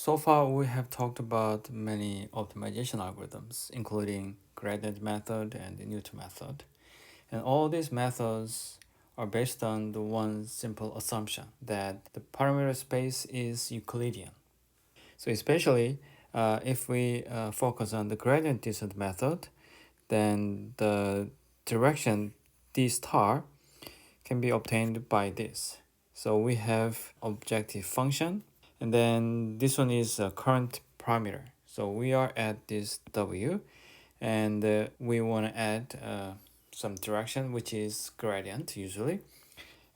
So far, we have talked about many optimization algorithms, including gradient method and the Newton method. And all these methods are based on the one simple assumption that the parameter space is Euclidean. So especially if we focus on the gradient descent method, then the direction d star can be obtained by this. So we have objective function, and then this one is a current parameter. So we are at this w, and we want to add some direction, which is gradient usually.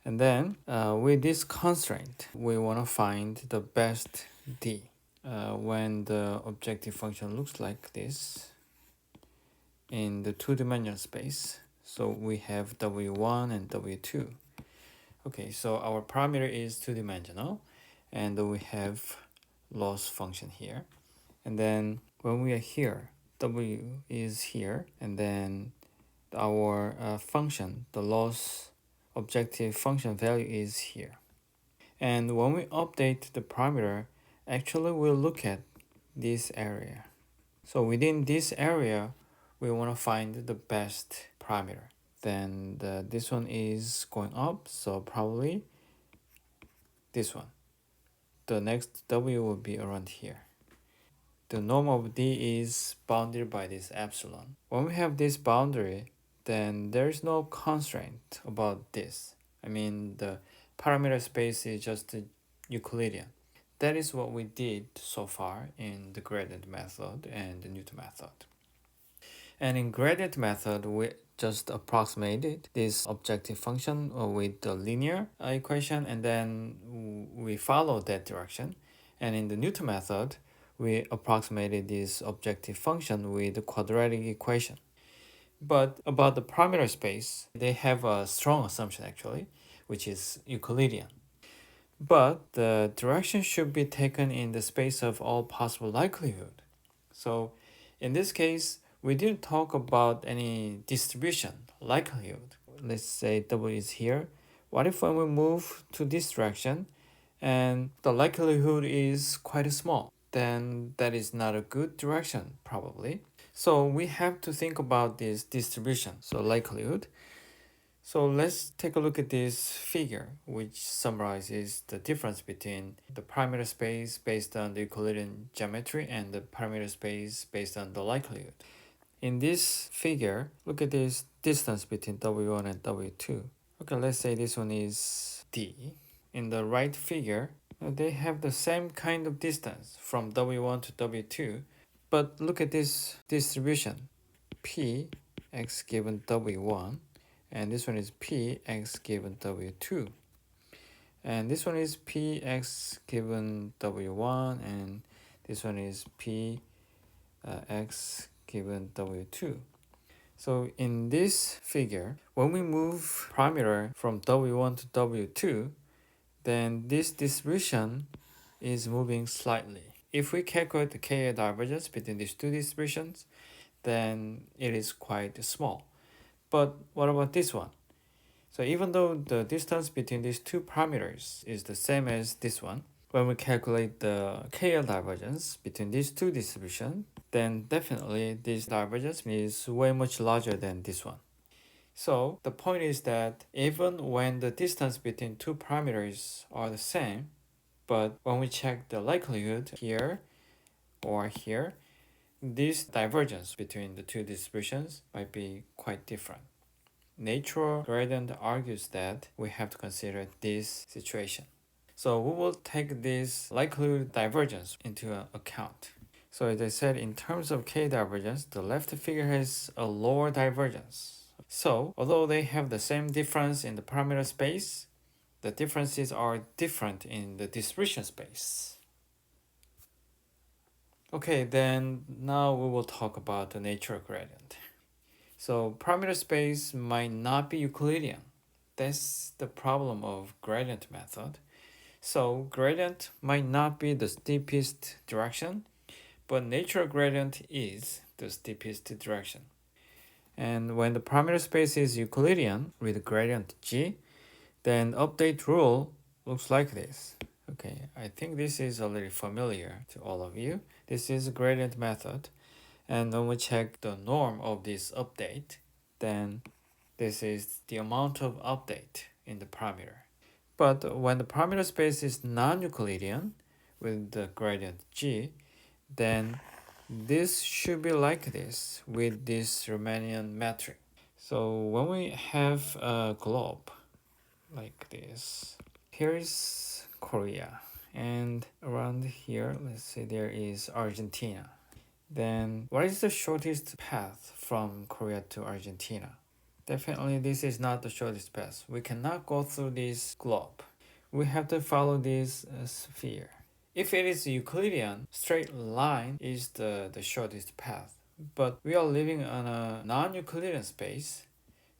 And then with this constraint, we want to find the best d. When the objective function looks like this in the two-dimensional space. So we have w1 and w2. Okay, so our parameter is two-dimensional, and we have loss function here. And then when we are here, w is here, and then our function, the loss objective function value is here. And when we update the parameter, actually we'll look at this area. So within this area, we want to find the best parameter. Then this one is going up, so probably this one. The next w will be around here. The norm of d is bounded by this epsilon. When we have this boundary, then there is no constraint about this. I mean, the parameter space is just Euclidean. That is what we did so far in the gradient method and the Newton method. And in gradient method, we just approximated this objective function with the linear equation, and then we follow that direction. And in the Newton method, we approximated this objective function with the quadratic equation. But about the parameter space, they have a strong assumption actually, which is Euclidean. But the direction should be taken in the space of all possible likelihood. So in this case, we didn't talk about any distribution, likelihood. Let's say w is here. What if when we move to this direction and the likelihood is quite small? Then that is not a good direction, probably. So we have to think about this distribution, so likelihood. So let's take a look at this figure, which summarizes the difference between the parameter space based on the Euclidean geometry and the parameter space based on the likelihood. In this figure, look at this distance between w1 and w2. Okay, let's say this one is d. In the right figure, they have the same kind of distance from w1 to w2, but look at this distribution. P x given w1, and this one is p x given w2. And this one is p x given w1, and this one is p x given w2. So in this figure, when we move parameter from w1 to w2, then this distribution is moving slightly. If we calculate the Ka divergence between these two distributions, then it is quite small. But what about this one? So even though the distance between these two parameters is the same as this one, when we calculate the KL divergence between these two distributions, then definitely this divergence is way much larger than this one. So the point is that even when the distance between two parameters are the same, but when we check the likelihood here or here, this divergence between the two distributions might be quite different. Natural gradient argues that we have to consider this situation. So we will take this likelihood divergence into account. So as I said, in terms of K divergence, the left figure has a lower divergence. So although they have the same difference in the parameter space, the differences are different in the distribution space. Okay, then now we will talk about the natural gradient. So parameter space might not be Euclidean. That's the problem of gradient method. So gradient might not be the steepest direction, but natural gradient is the steepest direction. And when the parameter space is Euclidean with gradient g, then update rule looks like this. Okay, I think this is already familiar to all of you. This is a gradient method. And when we check the norm of this update, then this is the amount of update in the parameter. But when the parameter space is non-Euclidean with the gradient g, then this should be like this with this Riemannian metric. So when we have a globe like this, here is Korea, and around here, let's say there is Argentina. Then what is the shortest path from Korea to Argentina? Definitely this is not the shortest path. We cannot go through this globe. We have to follow this sphere. If it is Euclidean, straight line is the shortest path. But we are living on a non-Euclidean space,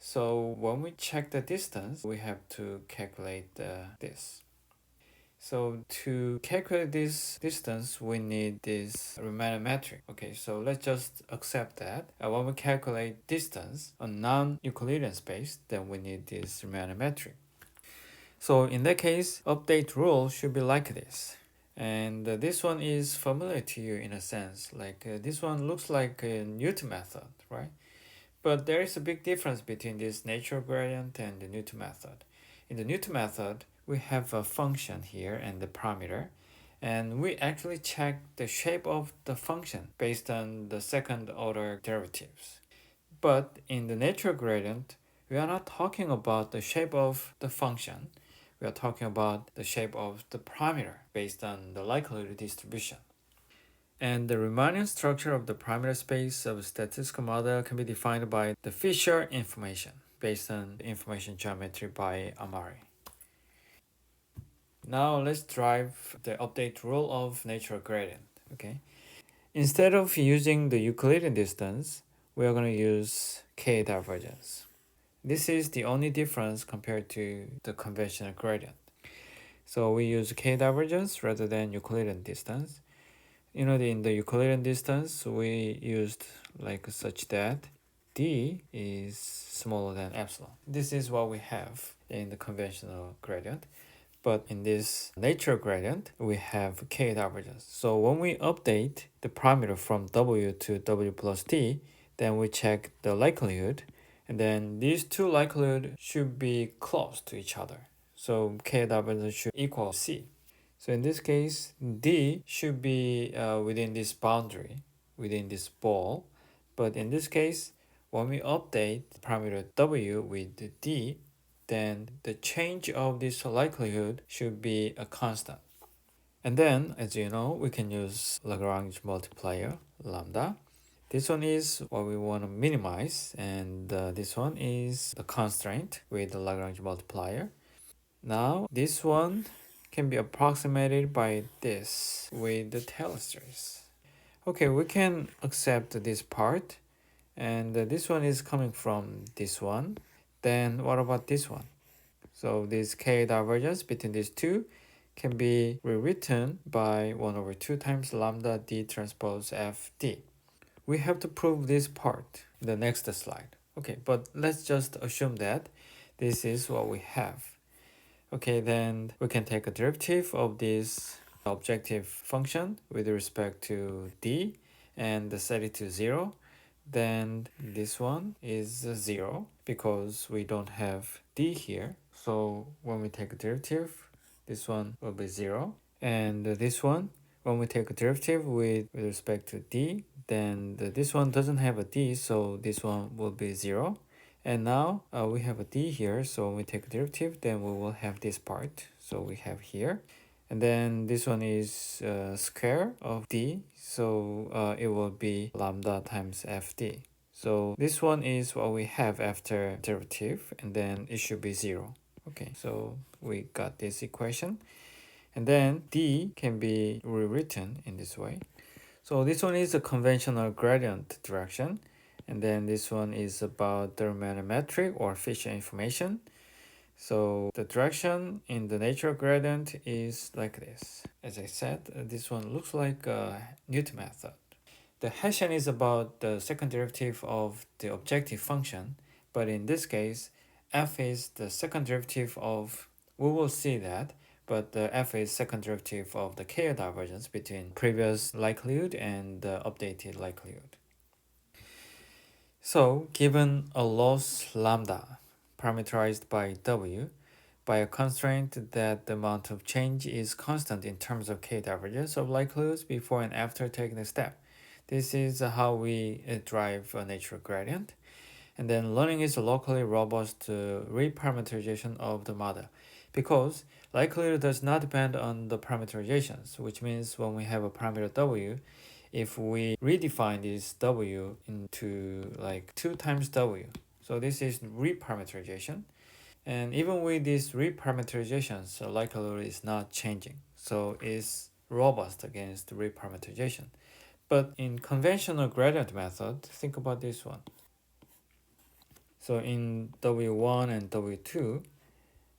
so when we check the distance, we have to calculate this. So to calculate this distance, we need this Riemann metric. Okay, so let's just accept that. When we calculate distance on non-Euclidean space, then we need this Riemann metric. So in that case, update rule should be like this. And this one is familiar to you in a sense. Like this one looks like a Newton method, right? But there is a big difference between this natural gradient and the Newton method. In the Newton method, we have a function here and the parameter, and we actually check the shape of the function based on the second order derivatives. But in the natural gradient, we are not talking about the shape of the function. We are talking about the shape of the parameter based on the likelihood distribution. And the Riemannian structure of the parameter space of a statistical model can be defined by the Fisher information based on the information geometry by Amari. Now let's drive the update rule of natural gradient. Okay. Instead of using the Euclidean distance, we are going to use k divergence. This is the only difference compared to the conventional gradient. So we use k divergence rather than Euclidean distance. In the Euclidean distance, we used like such that d is smaller than epsilon. This is what we have in the conventional gradient. But in this natural gradient, we have k divergence. So when we update the parameter from w to w plus d, then we check the likelihood, and then these two likelihood should be close to each other. So k divergence should equal c. So in this case, d should be within this boundary, within this ball. But in this case, when we update the parameter w with d, then the change of this likelihood should be a constant. And then, as you know, we can use Lagrange multiplier, lambda. This one is what we want to minimize, and this one is the constraint with the Lagrange multiplier. Now, this one can be approximated by this with the Taylor series. Okay, we can accept this part, and this one is coming from this one. Then what about this one? So this k divergence between these two can be rewritten by 1 over 2 times lambda d transpose f d. We have to prove this part in the next slide. Okay, but let's just assume that this is what we have. Okay, then we can take a derivative of this objective function with respect to d and set it to 0. Then this one is 0 because we don't have d here. So when we take a derivative, this one will be 0. And this one, when we take a derivative with respect to d, then this one doesn't have a d, so this one will be 0. And now we have a d here, so when we take a derivative, then we will have this part. So we have here. And then this one is square of d, so it will be lambda times fd. So this one is what we have after derivative, and then it should be 0. Okay, so we got this equation. And then d can be rewritten in this way. So this one is a conventional gradient direction. And then this one is about the Riemann metric or Fisher information. So the direction in the natural gradient is like this. As I said, this one looks like a Newton method. The Hessian is about the second derivative of the objective function, but in this case, f is the second derivative of, we will see that, but the f is second derivative of the k divergence between previous likelihood and the updated likelihood. So given a loss lambda parameterized by w, by a constraint that the amount of change is constant in terms of k divergence of likelihoods before and after taking the step. This is how we drive a natural gradient. And then learning is a locally robust reparameterization of the model, because likelihood does not depend on the parameterizations, which means when we have a parameter w, if we redefine this w into like 2 times w, so this is reparameterization. And even with these reparameterizations, the likelihood is not changing, so it's robust against reparameterization. But in conventional gradient method, think about this one. So in W1 and W2,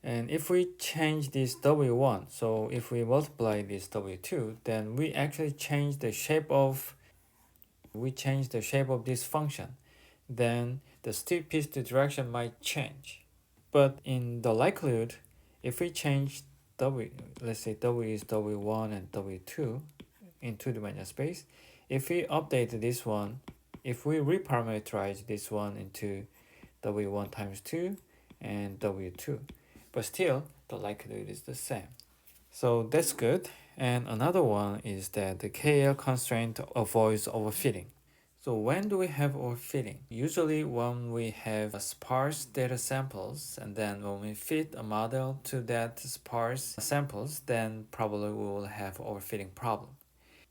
and if we change this W1, so if we multiply this W2, then we actually change the shape of this function. Then the steepest direction might change. But in the likelihood, if we change W, let's say W is W1 and W2 in two-dimensional space, if we update this one, if we reparameterize this one into W1 times 2 and W2, but still the likelihood is the same. So that's good. And another one is that the KL constraint avoids overfitting. So when do we have overfitting? Usually when we have sparse data samples, and then when we fit a model to that sparse samples, then probably we will have overfitting problem.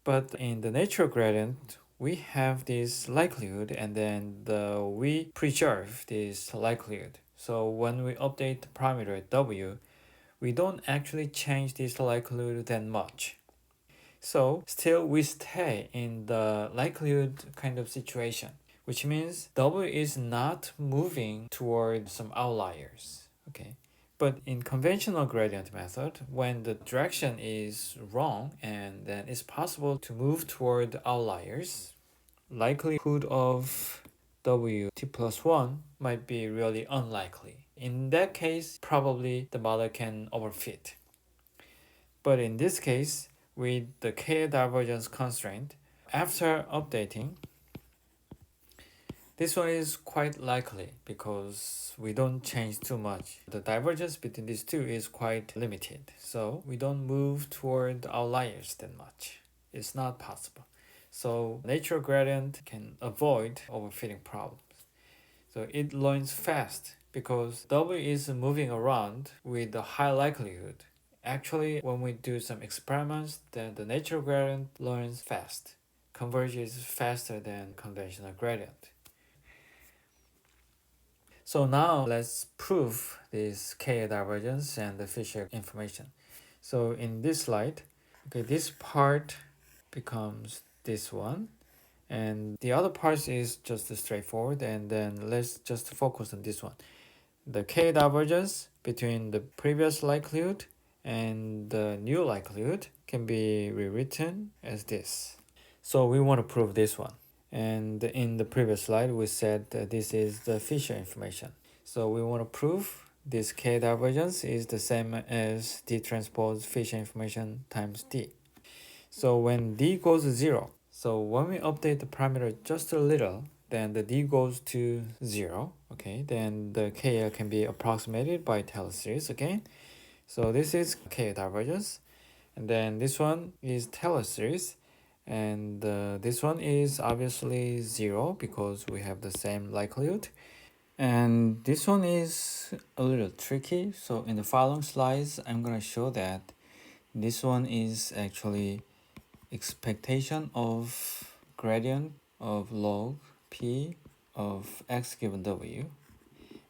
But in the natural gradient, we have this likelihood, and then we preserve this likelihood. So when we update the parameter w, we don't actually change this likelihood that much. So still we stay in the likelihood kind of situation, which means w is not moving toward some outliers. Okay. But in conventional gradient method, when the direction is wrong and then it's possible to move toward outliers, likelihood of w t plus 1 might be really unlikely. In that case, probably the model can overfit. But in this case, with the k divergence constraint, after updating, this one is quite likely because we don't change too much. The divergence between these two is quite limited, so we don't move toward outliers that much. It's not possible. So natural gradient can avoid overfitting problems. So it learns fast because W is moving around with a high likelihood. Actually, when we do some experiments, then the natural gradient learns fast, converges faster than conventional gradient. So now let's prove this K divergence and the Fisher information. So in this slide, okay, this part becomes this one, and the other part is just straightforward, and then let's just focus on this one. The K divergence between the previous likelihood and the new likelihood can be rewritten as this. So we want to prove this one. And in the previous slide, we said that this is the Fisher information. So we want to prove this K divergence is the same as D transpose Fisher information times D. So when D goes to 0, so when we update the parameter just a little, then the D goes to 0, okay, then the KL can be approximated by Taylor series again. So this is K divergence, and then this one is Taylor series, and this one is obviously 0 because we have the same likelihood. And this one is a little tricky, so in the following slides I'm going to show that this one is actually expectation of gradient of log p of x given w,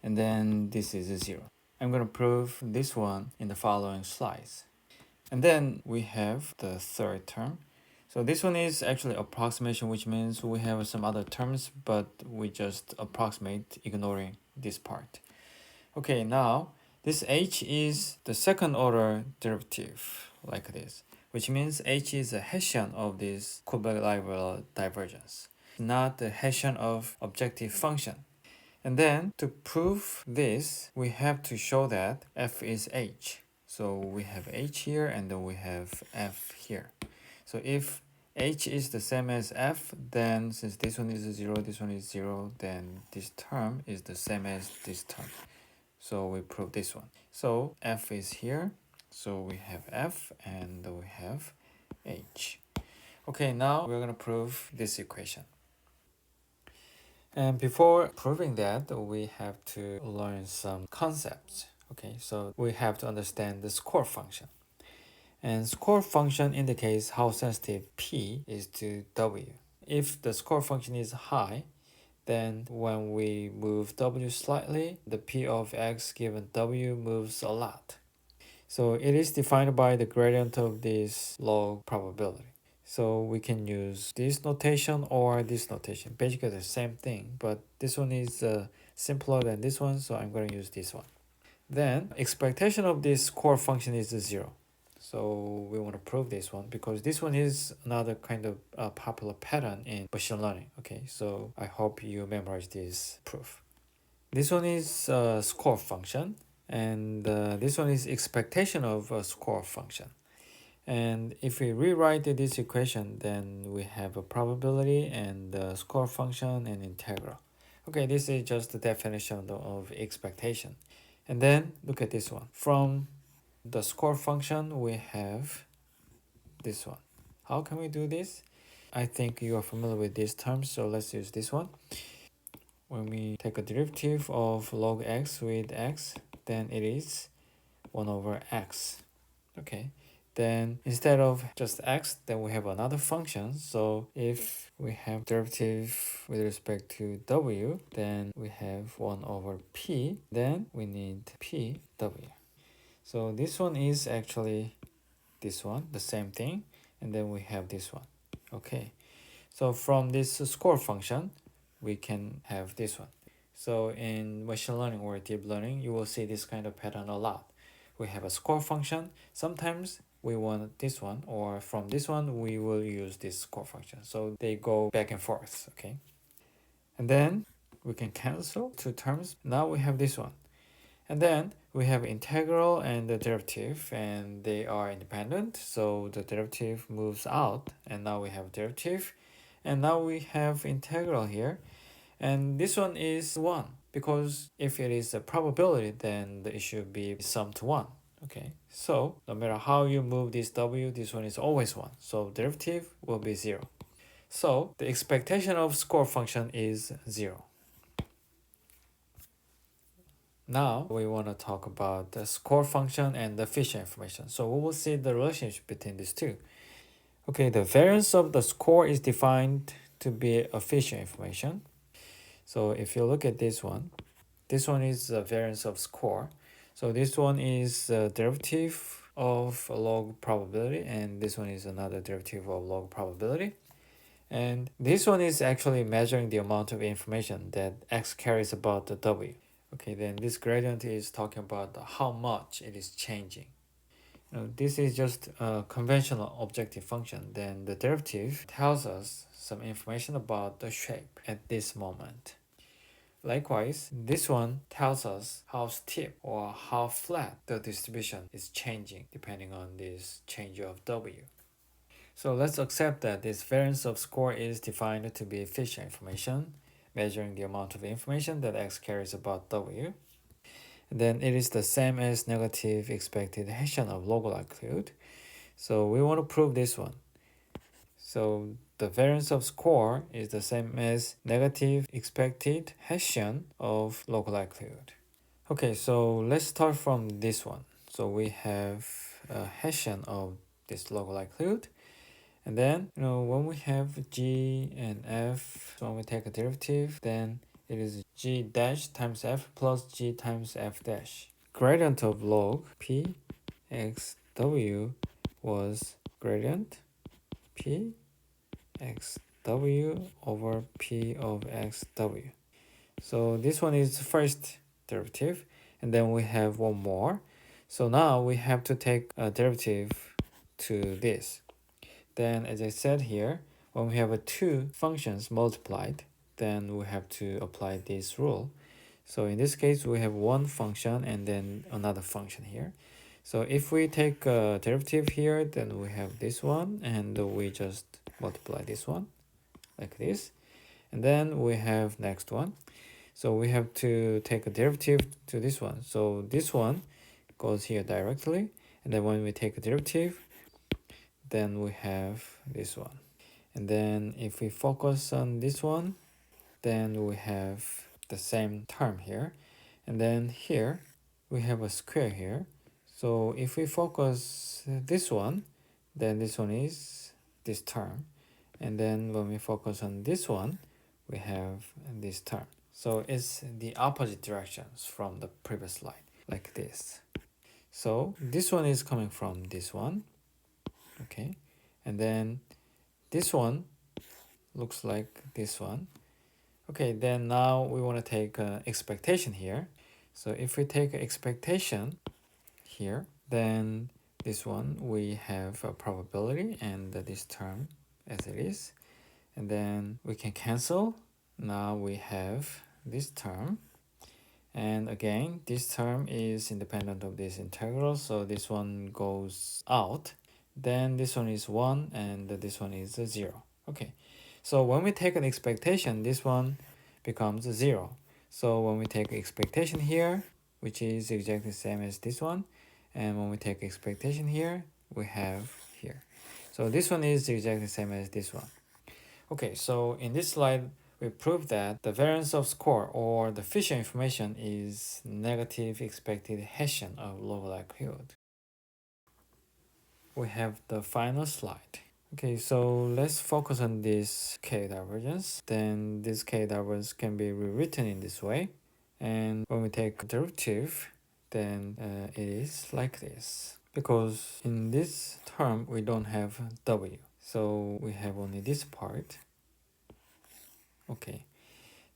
and then this is a 0. I'm going to prove this one in the following slides. And then we have the third term. So this one is actually approximation, which means we have some other terms, but we just approximate ignoring this part. Okay, now this h is the second order derivative, like this, which means h is a Hessian of this Kullback-Leibler divergence, not the Hessian of objective function. And then to prove this, we have to show that f is h. So we have h here and then we have f here. So if h is the same as f, then since this one is 0, this one is 0, then this term is the same as this term. So we prove this one. So f is here. So we have f and we have h. Okay, now we're going to prove this equation. And before proving that, we have to learn some concepts. Okay, so we have to understand the score function. And score function indicates how sensitive P is to W. If the score function is high, then when we move W slightly, the P of X given W moves a lot. So it is defined by the gradient of this log probability. So we can use this notation or this notation. Basically the same thing, but this one is simpler than this one, so I'm going to use this one. Then expectation of this score function is 0. So we want to prove this one because this one is another kind of popular pattern in machine learning. Okay, so I hope you memorize this proof. This one is a score function, and this one is expectation of a score function. And if we rewrite this equation, then we have a probability and the score function and integral. Okay, this is just the definition of expectation. And then look at this one. From the score function, we have this one. How can we do this? I think you are familiar with these terms, so let's use this one. When we take a derivative of log x with x, then it is 1 over x. Okay, then instead of just x, then we have another function. So if we have derivative with respect to w, then we have 1 over p, then we need pw. So this one is actually this one, the same thing, and then we have this one. Okay, so from this score function, we can have this one. So in machine learning or deep learning, you will see this kind of pattern a lot. We have a score function. Sometimes we want this one, or from this one, we will use this score function. So they go back and forth, okay? And then we can cancel two terms. Now we have this one. And then we have integral and the derivative, and they are independent. So the derivative moves out, and now we have derivative. And now we have integral here. And this one is 1, because if it is a probability, then it should be sum to 1. Okay, so no matter how you move this w, this one is always 1. So derivative will be 0. So the expectation of score function is 0. Now we want to talk about the score function and the Fisher information. So we will see the relationship between these two. Okay, the variance of the score is defined to be a Fisher information. So if you look at this one is the variance of score. So this one is the derivative of log probability, and this one is another derivative of log probability. And this one is actually measuring the amount of information that x carries about the w. Okay, then this gradient is talking about how much it is changing. This is just a conventional objective function. Then the derivative tells us some information about the shape at this moment. Likewise, this one tells us how steep or how flat the distribution is changing depending on this change of w. So let's accept that this variance of score is defined to be Fisher information, measuring the amount of information that x carries about w. And then it is the same as negative expected Hessian of log likelihood. So we want to prove this one. So the variance of score is the same as negative expected Hessian of log likelihood. Okay, so let's start from this one. So we have a Hessian of this log likelihood. And then, when we have g and f, so when we take a derivative, then it is g dash times f plus g times f dash. Gradient of log p x w was gradient p x w over p of x w. So this one is first derivative, and then we have one more. So now we have to take a derivative to this. Then as I said here, when we have two functions multiplied, then we have to apply this rule. So in this case, we have one function and then another function here. So if we take a derivative here, then we have this one, and we just multiply this one like this, and then we have next one. So we have to take a derivative to this one. So this one goes here directly, and then when we take a derivative, then we have this one. And then if we focus on this one, then we have the same term here. And then here, we have a square here. So if we focus this one, then this one is this term. And then when we focus on this one, we have this term. So it's the opposite directions from the previous slide, like this. So this one is coming from this one, okay? And then this one looks like this one. Okay, then now we want to take expectation here. So if we take expectation here, then this one we have a probability and this term as it is. And then we can cancel. Now we have this term. And again, this term is independent of this integral, so this one goes out. Then this one is 1 and this one is 0. Okay, so when we take an expectation, this one becomes 0. So when we take expectation here, which is exactly the same as this one, and when we take expectation here, we have here. So this one is exactly the same as this one. Okay, so in this slide, we prove that the variance of score or the Fisher information is negative expected Hessian of low likelihood. We have the final slide. Okay, so let's focus on this K divergence. Then this K divergence can be rewritten in this way. And when we take derivative, then it is like this. Because in this term, we don't have W. So we have only this part. Okay.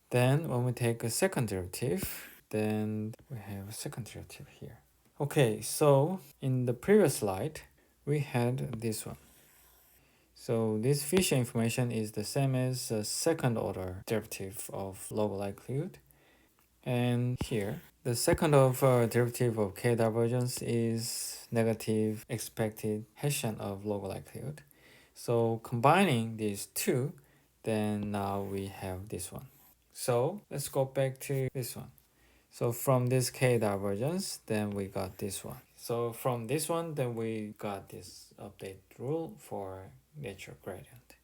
Then when we take a second derivative, then we have a second derivative here. Okay, so in the previous slide, we had this one. So this Fisher information is the same as a second order derivative of low likelihood. And here, the second order derivative of K divergence is negative expected Hessian of low likelihood. So combining these two, then now we have this one. So let's go back to this one. So from this K divergence, then we got this one. So from this one, then we got this update rule for natural gradient.